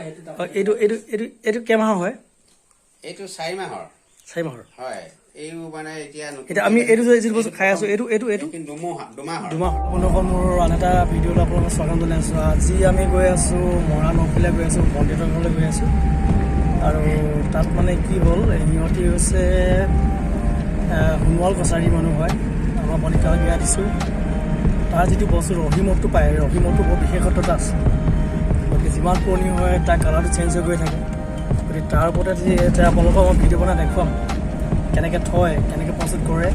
এইটো এইটো এইটো এইটো কেইমাহৰ হয়? এইটো 4 মাহৰ। 4 মাহৰ হয়। এইও মানে এতিয়া আমি এইটো যে বস্তু খাই আছো এইটো এইটো এইটো দুমাহৰ মোৰ আন এটা ভিডিঅ'লৈ আপোনালোকক স্বাগতম জনাইছোঁ। আজি আমি গৈ আছোঁ মৰাণ নৌফালে গৈ আছোঁ, বন্দিতৰ ঘৰলৈ গৈ আছোঁ। আৰু তাত মানে কি হ'ল, সিহঁতি হৈছে সোণোৱাল কছাৰী মানুহ হয়। আমাৰ বন্দিতাক বিয়া দিছোঁ। তাৰ যিটো বস্তু ৰহিমতটো পায়, ৰহিমতটো বৰ বিশেষত্বতা আছে। গতিকে যিমান পুৰণি হয় তাৰ কালাৰটো চেঞ্জ হৈ গৈ থাকে। গতিকে তাৰ ওপৰতে এতিয়া আপোনালোকক মই ভিডিঅ' বনাই দেখুৱাম কেনেকৈ থয়, কেনেকৈ প্ৰস্তুত কৰে।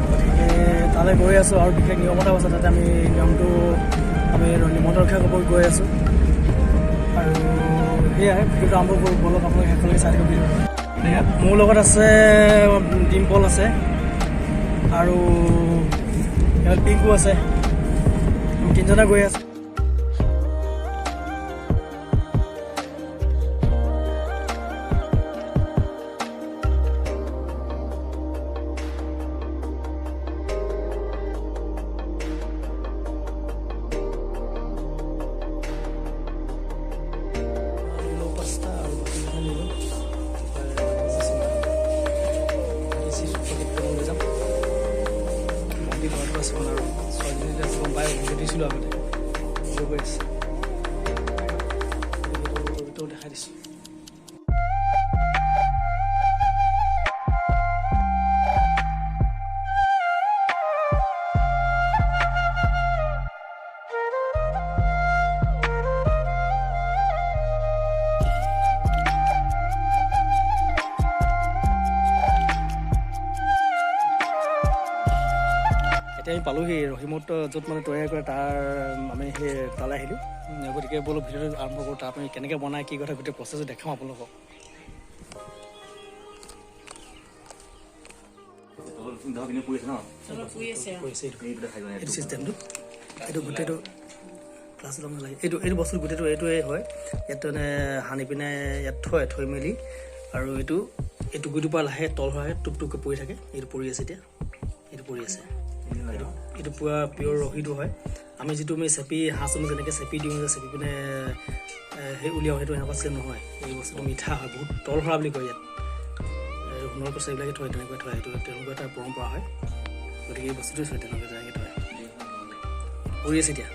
গতিকে তালৈ গৈ আছোঁ আৰু বিশেষ নিয়ম এটা আছে, তাতে আমি নিয়মটো আমি নিমন্ত্ৰণ ৰক্ষা কৰিবলৈ গৈ আছোঁ। আৰু সেয়াই ভিডিঅ'টো আৰম্ভ কৰোঁ, বলক আপোনালোকে শেষলৈকে চাই থাকিব ভিডিঅ'টো। মোৰ লগত আছে ডিম্পল আছে আৰু পিংকু আছে, আমি তিনিজনে গৈ আছোঁ। দিছিলোঁ আগতে গৈ আছে, দেখাই দিছোঁ। এতিয়া আমি পালোঁহি ৰহিমত য'ত মানে তৈয়াৰ কৰে, তাৰ আমি সেই তালৈ আহিলোঁ। গতিকে বোলো ভিডিঅ'টো আৰম্ভ কৰোঁ, তাত আমি কেনেকৈ বনাই কি কথা গোটেই প্ৰচেছটো দেখাওঁ আপোনালোকক। এইটো চিষ্টেমটো, এইটো গোটেইটো ক্লাছ ল'ব নালাগে। এইটো বস্তু গোটেইটো এইটোৱে হয়। ইয়াত মানে সানি পিনে ইয়াত থৈ মেলি, আৰু এইটো গুটিৰ পৰা লাহে তল হয়, টুক টুককৈ পৰি থাকে। এইটো পৰি আছে, এতিয়া এইটো পৰি আছে। এইটো পূৰা পিয়ৰ ৰহিটো হয়। আমি যিটো চেপি হাঁহ যেনেকৈ চেপি দিওঁ, যে চেপি পিনে সেই উলিয়াওঁ, সেইটো এনেকুৱা চিষ্টেম নহয়। এই বস্তুটো মিঠা হয়, বহুত তল ভৰা বুলি কয় ইয়াত। সোণৰ কছাৰীবিলাকে থয়, তেনেকৈ থয়। সেইটো তেওঁলোকৰ এটা পৰম্পৰা হয়। গতিকে এই বস্তুটোৱে থয়, তেনেকৈ থয়। পৰি আছে এতিয়া।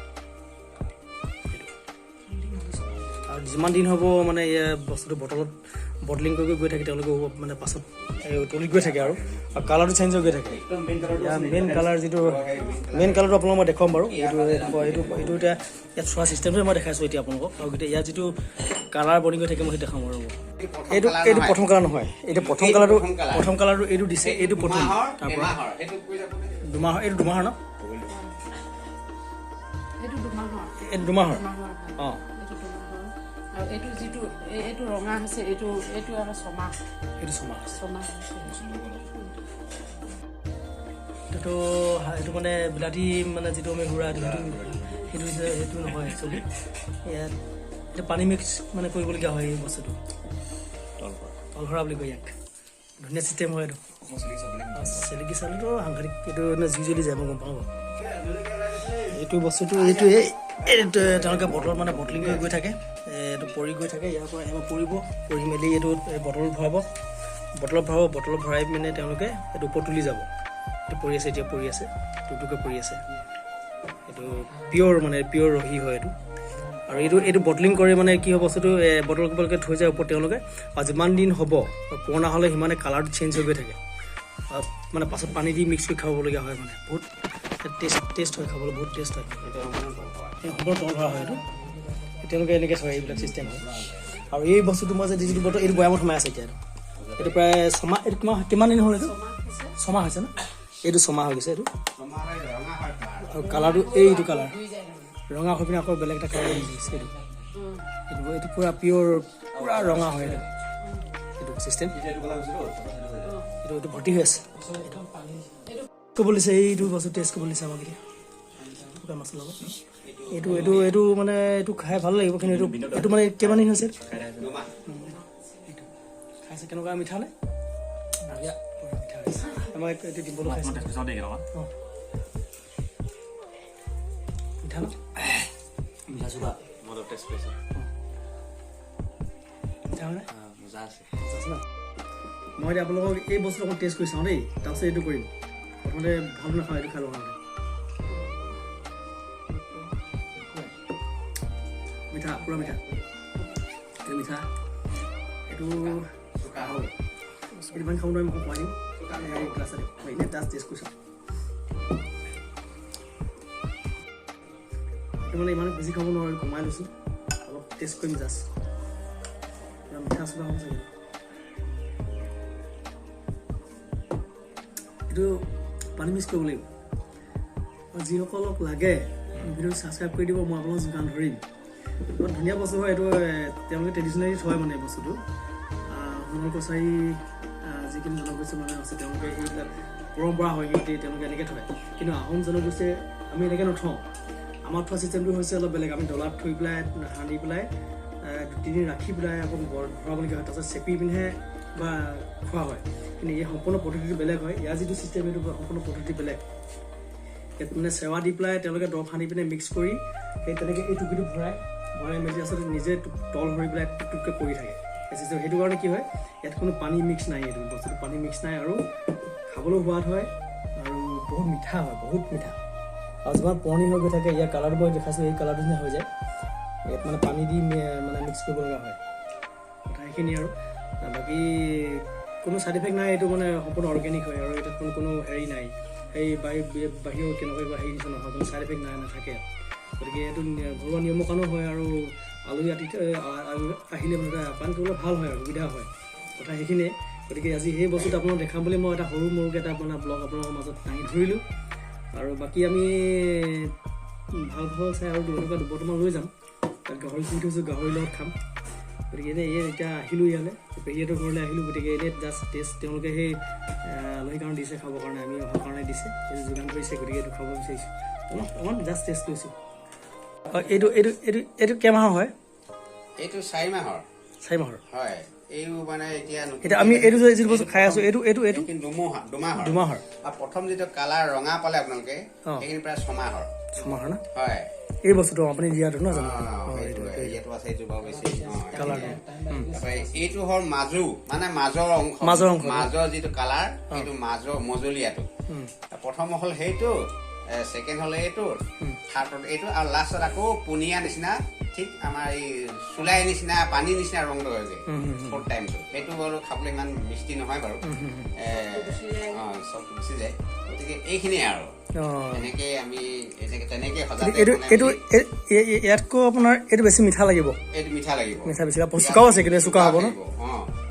আৰু যিমান দিন হ'ব মানে বস্তুটো বটলিং কৰি গৈ থাকে, তেওঁলোকে মানে পাছত উতলি গৈ থাকে আৰু কালাৰটো চেঞ্জ হৈ গৈ থাকে। মেইন কালাৰটো আপোনালোকক মই দেখুৱাম বাৰু। এইটো এতিয়া ইয়াত চোৱা চিষ্টেমটোৱে মই দেখাইছোঁ এতিয়া আপোনালোকক। আৰু গোটেই ইয়াত যিটো কালাৰ বনি গৈ থাকে মই সেইটো দেখাম আৰু। এইটো প্ৰথম কালাৰ নহয়, এইটো প্ৰথম কালাৰটো এইটো দিছে, এইটো প্ৰথম। তাৰপৰা দুমাহৰ, এইটো দুমাহৰ ন? এইটো দুমাহৰ। অঁ, আৰু এইটো যিটো এইটো ৰঙা হৈছে, এইটো আৰু ছমাহ। এইটো মানে বিলাতী মানে যিটো আমি ঘূৰা সেইটো নহয় একচুৱেলি। ইয়াত এইটো পানী মিক্স মানে কৰিবলগীয়া হয়। এই বস্তুটো তলভৰা বুলি কয় ইয়াক। ধুনীয়া চিষ্টেম হয় এইটো। চেলেকি চালেতো সাংঘাতিক, এইটো জুই জ্বলি যায়, মই গম পাওঁ। এইটো বস্তুটো এইটোৱে তেওঁলোকে বটলিং কৰি গৈ থাকে। এইটো পৰি গৈ থাকে, ইয়াৰ পৰা এবাৰ পৰি মেলি এইটো বটলত ভৰাই পিনে তেওঁলোকে এইটো ওপৰত তুলি যাব। এইটো পৰি আছে, এতিয়া পৰি আছে, টুকটুকে পৰি আছে। এইটো পিয়ৰ ৰহি হয় এইটো। আৰু এইটো বটলিং কৰি মানে কি হয়, বস্তুটো বটলকে থৈ যায় ওপৰত তেওঁলোকে। আৰু যিমান দিন হ'ব, পুৰণা হ'লে সিমানে কালাৰটো চেঞ্জ হৈ গৈ থাকে। মানে পাছত পানী দি মিক্স কৰি খাবলগীয়া হয়। মানে বহুত টেষ্ট হয়, খাবলৈ বহুত টেষ্ট হয়। সম্পূৰ্ণ তল ভৰা হয় এইটো। তেওঁলোকে এনেকৈ থয়, এইবিলাক চিষ্টেম হয়। আৰু এই বস্তুটো মই যে যিটো বটল, এইটো বৈয়ামত সোমাই আছে এতিয়া। এইটো প্ৰায় ছমাহ। এইটো কিমান দিন হ'ল? এইটো ছমাহ হৈছে ন? এইটো ছমাহ হৈ গৈছে। এইটো আৰু কালাৰটো এইটো কালাৰ ৰঙা হৈ পিনে আকৌ বেলেগ এটা কালাৰ দিছে। এইটো পূৰা পূৰা ৰঙা হয়। এইটো চিষ্টেম এইটো ভৰ্তি হৈ আছে। ক'ব দিছে, এইটো বস্তু টেষ্ট কৰিব দিছে আমাক এতিয়া। শুকান মাছৰ লগত এইটো মানে এইটো খাই ভাল লাগিব। কিন্তু এইটো মানে কিমান দিন হৈছে? খাইছে কেনেকুৱা মিঠা নে? মিঠা হৈছে। আমাৰ এইটো দিবলৈ খাইছে। মিঠা ন? মিঠা চুবা মই টেষ্ট কৰিছোঁ। মজা আছে আছে ন মই এতিয়া আপোনালোকক এই বস্তুটো অকণ টেষ্ট কৰি চাওঁ দেই তাৰপিছত এইটো কৰিম প্ৰথমতে ভাল নাখাওঁ এইটো খাই লওঁ মিঠা পুৰা মিঠা এইটো মিঠা এইটো চোকা হ'ল এইটো ইমান খাব নোৱাৰি মোক খুৱাই দিম গ্লাছত মই এনেই জাষ্ট টেষ্ট কৰি চাওঁ এইটো মানে ইমান বেছি খাব নোৱাৰোঁ কমাই লৈছোঁ অলপ টেষ্ট কৰিম জাষ্ট মিঠা চোকা হ'ব চাগে এইটো পানী মিক্স কৰিব লাগিব যিসকলক লাগে ভিডিঅ'টো ছাবস্ক্ৰাইব কৰি দিব মই আপোনালোকক যোগান ধৰিম বৰ ধুনীয়া বস্তু হয় এইটো তেওঁলোকে ট্ৰেডিশ্যনেলি থয় মানে বস্তুটো সোণৰ কছাৰী যিখিনি জনগোষ্ঠী মানুহ আছে তেওঁলোকে এইবিলাক পৰম্পৰা হয় সেইটি তেওঁলোকে এনেকৈ থয় কিন্তু আহোম জনগোষ্ঠীয়ে আমি এনেকৈ নথওঁ আমাৰ থোৱা ছিষ্টেমটো হৈছে অলপ বেলেগ আমি ডলাত থৈ পেলাই সানি পেলাই 2-3 দিন ৰাখি পেলাই আকৌ ভৰাবলগীয়া হয় তাৰপিছত চেপি পিনে বা খোৱা হয় কিন্তু এই সম্পূৰ্ণ পদ্ধতিটো বেলেগ হয় ইয়াৰ যিটো ছিষ্টেম এইটো সম্পূৰ্ণ পদ্ধতি বেলেগ ইয়াত মানে চেৱা দি পেলাই তেওঁলোকে দৰৱ সানি পিনে মিক্স কৰি সেই তেনেকৈ এই টুপিটো ভৰাই মেলি আচলতে নিজে তল ভৰি পেলাই টুপকৈ পৰি থাকে সেইটো কাৰণে কি হয় ইয়াত কোনো পানী মিক্স নাই এইটো বস্তুটো পানী মিক্স নাই আৰু খাবলৈও সোৱাদ হয় আৰু বহুত মিঠা হয় বহুত মিঠা আৰু যিমান পুৰণি হৈ গৈ থাকে ইয়াৰ কালাৰটো মই দেখাইছোঁ এই কালাৰটো নিচিনা হৈ যায় ইয়াত মানে পানী দি মানে মিক্স কৰিব লগা হয় কথা সেইখিনি আৰু বাকী কোনো ছাইড ইফেক্ট নাই এইটো মানে সম্পূৰ্ণ অৰ্গেনিক হয় আৰু এটাত কোনো হেৰি নাই সেই বাহিৰৰ কেনেকুৱা কিবা হেৰি নিচিনা নহয় কোনো ছাইড ইফেক্ট নাথাকে গতিকে এইটো ঘৰুৱা নিয়মৰ কাৰণেও হয় আৰু আলহী আহিলে মানে আপ্যায়ন কৰিবলৈ ভাল হয় আৰু সুবিধা হয় কথা সেইখিনিয়ে গতিকে আজি সেই বস্তুটো আপোনাক দেখাম বুলি মই এটা সৰু মৰুকৈ এটা মানে ব্লগ আপোনালোকৰ মাজত দাঙি ধৰিলোঁ আৰু বাকী আমি ভাল চাই আৰু দুবৰ্তমান লৈ যাম তাত গাহৰি পুহি থৈছোঁ গাহৰিৰ লগত খাম গতিকে এনেই এতিয়া আহিলোঁ ইয়ালৈ পেহীহঁতৰ ঘৰলৈ আহিলোঁ গতিকে এনেই জাষ্ট টেষ্ট তেওঁলোকে সেই আলহীৰ কাৰণে দিছে খাবৰ কাৰণে আমি অহাৰ কাৰণে দিছে এইটো যোগান কৰিছে গতিকে এইটো খাব বিচাৰিছোঁ অকণমান জাষ্ট টেষ্ট লৈছোঁ এইটো কেইমাহৰ হয় এইটো 4 মাহৰ 4 মাহৰ হয় এই মানে এতিয়া আমি এইটো যিটো বস্তু খাই আছোঁ এইটো দুমাহৰ আৰু প্ৰথম যিটো কালাৰ ৰঙা পালে আপোনালোকে সেইখিনি প্ৰায় 6 মাহৰ 6 মাহৰ না হয় এই বস্তুটো আপুনি দিয়াটো ন জানো এইটো আছে এইটো বাৰু বেছি কালাৰটো এইটো হ'ল মাজু মানে মাজৰ মাজৰ যিটো কালাৰ সেইটো মজলীয়াটো প্ৰথম হ'ল সেইটো ছেকেণ্ড হ'ল এইটো থাৰ্ডত এইটো আৰু লাষ্টত আকৌ পনীয়া নিচিনা ঠিক আমাৰ এই চুলাই নিচিনা পানীৰ নিচিনা ৰংটো হয়গৈ ফ'ৰ্থ টাইমটো সেইটো বাৰু খাবলৈ ইমান মিষ্টি নহয় বাৰু চব গুচি যায় গতিকে এইখিনিয়ে আৰু এনেকে আমি তেনেকে এইটো ইয়াতকৈ আপোনাৰ এইটো বেছি মিঠা লাগিব এইটো মিঠা লাগিব মিঠা বেছি চুকাও আছে কিন্তু চুকা হ'ব ন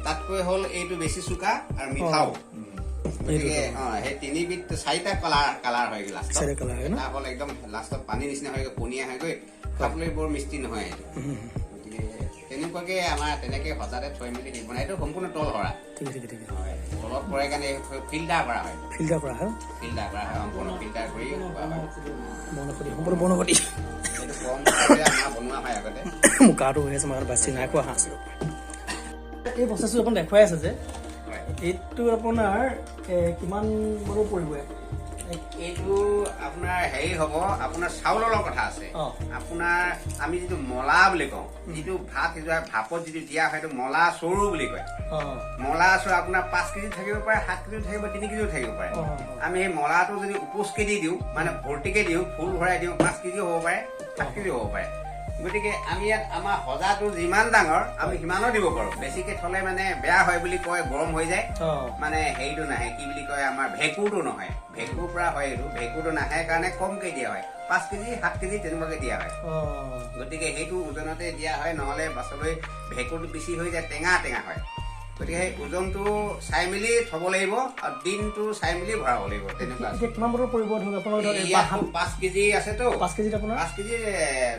তাতকৈ হ'ল এইটো বেছি চুকা আৰু মিঠাও গতিকে সেই 3বিধ 4টা কালাৰ হয়গৈ লাষ্টত এটা হ'ল একদম লাষ্টত পানী নিচিনা হয়গৈ পনীয়া হয়গৈ খাবলৈ বৰ মিষ্টি নহয় গতিকে তেনেকুৱাকে আমাৰ তেনেকে সজাতে থৈ মেলি দিব নাই এইটো সম্পূৰ্ণ তল সৰা তলত পৰে কাৰণে ফিল্টাৰ কৰা হয় সম্পূৰ্ণ ফিল্টাৰ কৰি সম্পূৰ্ণ বনৌষধি এইটো আমাৰ বনোৱা হয় আগতে মোৰ কাহটো হৈ আছে মই বাচি নাই খোৱা হাঁহ আছিলোঁ এই প্ৰচেছটো আপুনি দেখুৱাই আছে যে এইটো আপোনাৰ কিমান বাৰু পৰিব এইটো আপোনাৰ হেৰি হ'ব আপোনাৰ চাউলৰ কথা আছে আপোনাৰ আমি যিটো মলা বুলি কওঁ যিটো ভাত সিজোৱা ভাপত যিটো দিয়া হয় সেইটো মলা চৰু বুলি কয় মলা চৰু আপোনাৰ 5 কেজি থাকিব পাৰে 7 কেজিও থাকিব 3 কেজিও থাকিব পাৰে আমি সেই মলাটো যদি উপচকে দি দিওঁ মানে ভৰ্তিকে দিওঁ ফুল ভৰাই দিওঁ 5 কেজিও হ'ব পাৰে 7 কেজিও হ'ব পাৰে গতিকে আমি ইয়াত আমাৰ সজাটো যিমান ডাঙৰ আমি সিমানো দিব পাৰো বেছিকে থলে মানে বেয়া হয় বুলি কয় গৰম হৈ যায় মানে হেৰিটো নাহে কি বুলি কয় আমাৰ ভেঁকুৰটো নহয় ভেঁকুৰ পৰা হয় এইটো ভেঁকুৰটো নাহে কাৰণে কমকে দিয়া হয় 5 কেজি 7 কেজি তেনেকুৱাকে দিয়া হয় গতিকে সেইটো ওজনতে দিয়া হয় নহলে বাছলৈ ভেঁকুৰটো বেছি হৈ যায় টেঙা হয় গতিকে সেই ওজনটো চাই মেলি থব লাগিব আৰু দিনটো চাই মেলি ভৰাব লাগিব তেনেকুৱা কিমান বটল পৰিব ধৰক আপোনাৰ 5 কেজি আছেতো 5 কেজিত আপোনাৰ 5 কেজি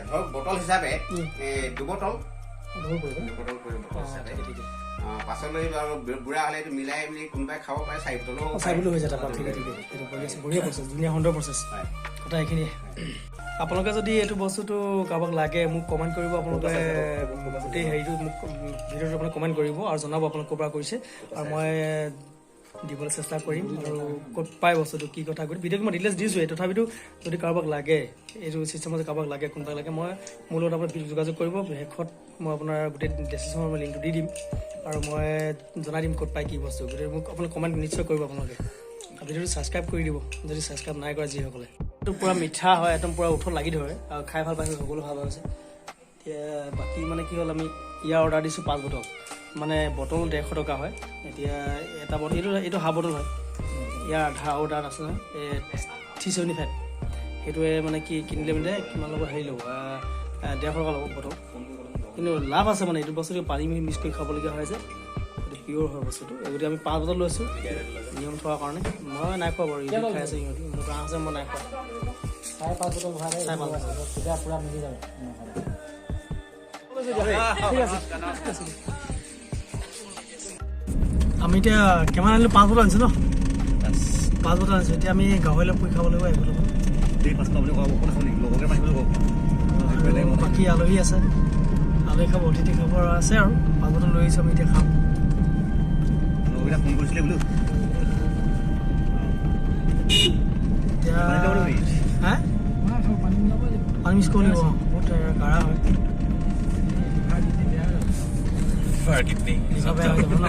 ধৰক বটল হিচাপে 2 বটল পাছলৈ আৰু বুঢ়া হলে এইটো মিলাই মেলি কোনোবাই খাব পাৰে 4 বটলো 4 বটল হৈ যায় ঠিক আছে বঢ়িয়া প্ৰচেছ ধুনীয়া সুন্দৰ প্ৰচেছ কথা এইখিনিয়ে আপোনালোকে যদি এইটো বস্তুটো কাৰোবাক লাগে মোক কমেণ্ট কৰিব আপোনালোকে গোটেই হেৰিটো মোক ভিডিঅ'টো আপোনালোকে কমেণ্ট কৰিব আৰু জনাব আপোনালোক ক'ৰ পৰা কৰিছে আৰু মই দিবলৈ চেষ্টা কৰিম আৰু ক'ত পাই বস্তুটো কি কথা কৰি ভিডিঅ'টো মই ডিটেইলছ দিছোঁৱেই তথাপিতো যদি কাৰোবাক লাগে এইটো ছিষ্টেমত কাৰোবাক লাগে কোনোবাক লাগে মই মোৰ লগত আপোনাৰ যোগাযোগ কৰিব শেষত মই আপোনাৰ গোটেই ডেছক্ৰিপশ্যনৰ মই লিংকটো দি দিম আৰু মই জনাই দিম ক'ত পাই কি বস্তু গতিকে মোক আপোনালোকে কমেণ্ট নিশ্চয় কৰিব আপোনালোকে আৰু ভিডিঅ'টো ছাবস্ক্ৰাইব কৰি দিব যদি ছাবস্ক্ৰাইব নাই কৰা যিসকলে এইটো পূৰা মিঠা হয় একদম পূৰা ওঠত লাগি ধৰে আৰু খাই ভাল পাইছে সকলো ভাল হৈছে এতিয়া বাকী মানে কি হ'ল আমি ইয়াৰ অৰ্ডাৰ দিছোঁ 5 বটল মানে বটল 150 টকা হয় এতিয়া এটা বটল এইটো হাফ বটল হয় ইয়াৰ আধা অৰ্ডাৰ আছে নহয় 375 সেইটোৱে মানে কি কিনিলে মানে কিমান ল'ব হেৰি ল'ব 150 টকা ল'ব বটল কিন্তু লাভ আছে মানে এইটো বস্তুটো পানী মিক্স কৰি খাবলগীয়া হয় যে এইটো পিয়'ৰ হয় বস্তুটো গতিকে আমি 5 বটল লৈছোঁ নিয়ম থকাৰ কাৰণে মই নাই খোৱা বাৰু ইহঁতি খাই আছে ইহঁতি মোৰ কাহ আছে মই নাই খোৱা 5.5 বটল ভৰাই 5 বটল তেতিয়া পূৰা মিলি যাব আমি এতিয়া কিমান আনিলোঁ 5 বটল আনিছোঁ ন 5 বটল আনিছোঁ এতিয়া আমি গাহৰি লগত পুৰি খাব লাগিব বাকী আলহী আছে আলহী খাব অতিথি খাব আছে আৰু 5 বটল লৈ আহিছোঁ আমি এতিয়া খাম এতিয়া পানী মিক্স কৰিব লাগিব বহুত কাঢ়া হয় লিখা বেয়া হৈ যাব ন